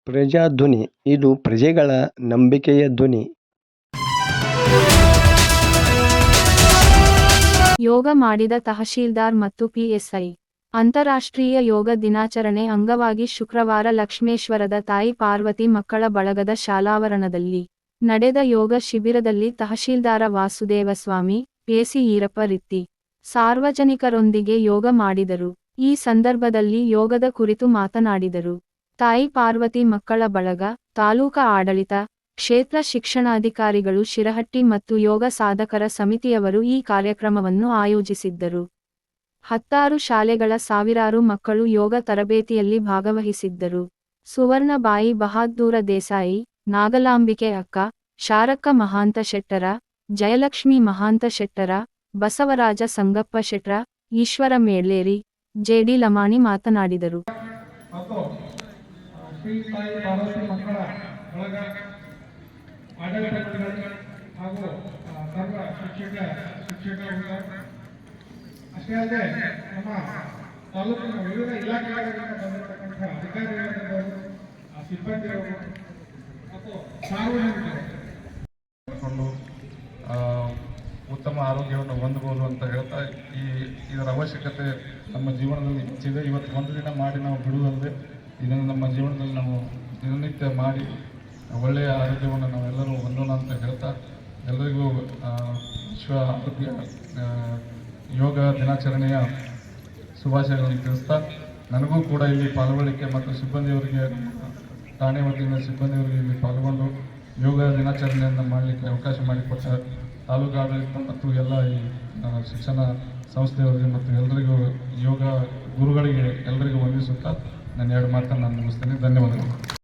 ಪ್ರಜಾಧ್ವನಿ ಇದು ಪ್ರಜೆಗಳ ನಂಬಿಕೆಯ ಧ್ವನಿ. ಯೋಗ ಮಾಡಿದ ತಹಶೀಲ್ದಾರ್ ಮತ್ತು ಪಿಎಸ್ಐ. ಅಂತಾರಾಷ್ಟ್ರೀಯ ಯೋಗ ದಿನಾಚರಣೆ ಅಂಗವಾಗಿ ಶುಕ್ರವಾರ ಲಕ್ಷ್ಮೇಶ್ವರದ ತಾಯಿ ಪಾರ್ವತಿ ಮಕ್ಕಳ ಬಳಗದ ಶಾಲಾವರಣದಲ್ಲಿ ನಡೆದ ಯೋಗ ಶಿಬಿರದಲ್ಲಿ ತಹಶೀಲ್ದಾರ ವಾಸುದೇವಸ್ವಾಮಿ, ಪಿಎಸ್ಸಿ ಈರಪ್ಪ ರಿತ್ತಿ ಸಾರ್ವಜನಿಕರೊಂದಿಗೆ ಯೋಗ ಮಾಡಿದರು. ಈ ಸಂದರ್ಭದಲ್ಲಿ ಯೋಗದ ಕುರಿತು ಮಾತನಾಡಿದರು. ತಾಯಿ ಪಾರ್ವತಿ ಮಕ್ಕಳ ಬಳಗ, ತಾಲೂಕಾ ಆಡಳಿತ, ಕ್ಷೇತ್ರ ಶಿಕ್ಷಣಾಧಿಕಾರಿಗಳು ಶಿರಹಟ್ಟಿ ಮತ್ತು ಯೋಗ ಸಾಧಕರ ಸಮಿತಿಯವರು ಈ ಕಾರ್ಯಕ್ರಮವನ್ನು ಆಯೋಜಿಸಿದ್ದರು. 16 ಶಾಲೆಗಳ ಸಾವಿರಾರು ಮಕ್ಕಳು ಯೋಗ ತರಬೇತಿಯಲ್ಲಿ ಭಾಗವಹಿಸಿದ್ದರು. ಸುವರ್ಣಬಾಯಿ ಬಹಾದ್ದೂರ ದೇಸಾಯಿ, ನಾಗಲಾಂಬಿಕೆ ಅಕ್ಕ, ಶಾರಕ್ಕ ಮಹಾಂತ ಶೆಟ್ಟರ, ಜಯಲಕ್ಷ್ಮಿ ಮಹಾಂತ ಶೆಟ್ಟರ, ಬಸವರಾಜ ಸಂಗಪ್ಪ ಶೆಟ್ರ, ಈಶ್ವರ ಮೇಳ್ಲೇರಿ, ಜೆಡಿ ಲಮಾಣಿ ಮಾತನಾಡಿದರು. ಶ್ರೀ ತಾಯಿ ಪಾರ್ವತಿ ಮಕ್ಕಳ ಬಳಗ ಆಡಳಿತ ಮಂಡಳಿ ಹಾಗೂ ಸರ್ವ ಶಿಕ್ಷಕರಿಂದ ಅಷ್ಟೇ ಅಲ್ಲದೆ ನಮ್ಮ ತಾಲೂಕಿನ ವಿವಿಧ ಇಲಾಖೆಗಳಿಂದ ಬಂದಿರತಕ್ಕಂಥ ಅಧಿಕಾರಿಗಳಿರ್ಬೋದು, ಸಿಬ್ಬಂದಿಗಳು ಮತ್ತು ಸಾರ್ವಜನಿಕರು ಉತ್ತಮ ಆರೋಗ್ಯವನ್ನು ಹೊಂದಬಹುದು ಅಂತ ಹೇಳ್ತಾ ಇದರ ಅವಶ್ಯಕತೆ ನಮ್ಮ ಜೀವನದಲ್ಲಿ ಹೆಚ್ಚಿದೆ. ಇವತ್ತು ಒಂದು ದಿನ ಮಾಡಿ ನಾವು ಬಿಡುವುದಲ್ಲದೆ ಇದನ್ನು ನಮ್ಮ ಜೀವನದಲ್ಲಿ ನಾವು ದಿನನಿತ್ಯ ಮಾಡಿ ಒಳ್ಳೆಯ ಆರೋಗ್ಯವನ್ನು ನಾವೆಲ್ಲರೂ ಹೊಂದೋಣ ಅಂತ ಹೇಳ್ತಾ ಎಲ್ಲರಿಗೂ ವಿಶ್ವ ಆರೋಗ್ಯ ಯೋಗ ದಿನಾಚರಣೆಯ ಶುಭಾಶಯಗಳನ್ನು ತಿಳಿಸ್ತಾ, ನನಗೂ ಕೂಡ ಇಲ್ಲಿ ಪಾಲ್ಗೊಳ್ಳಿಕ್ಕೆ ಮತ್ತು ಸಿಬ್ಬಂದಿಯವರಿಗೆ ಠಾಣೆ ವತಿಯಿಂದ ಸಿಬ್ಬಂದಿಯವರಿಗೆ ಇಲ್ಲಿ ಪಾಲ್ಗೊಂಡು ಯೋಗ ದಿನಾಚರಣೆಯನ್ನು ಮಾಡಲಿಕ್ಕೆ ಅವಕಾಶ ಮಾಡಿಕೊಟ್ಟ ತಾಲೂಕು ಆಡಳಿತ ಮತ್ತು ಎಲ್ಲ ಈ ಶಿಕ್ಷಣ ಸಂಸ್ಥೆಯವರಿಗೆ ಮತ್ತು ಎಲ್ಲರಿಗೂ ಯೋಗ ಗುರುಗಳಿಗೆ ಎಲ್ಲರಿಗೂ ವಂದಿಸುತ್ತಾ ನನ್ನ 2 ಮಾತನ್ನು ನಾನು ಮುಗಿಸ್ತೇನೆ. ಧನ್ಯವಾದಗಳು.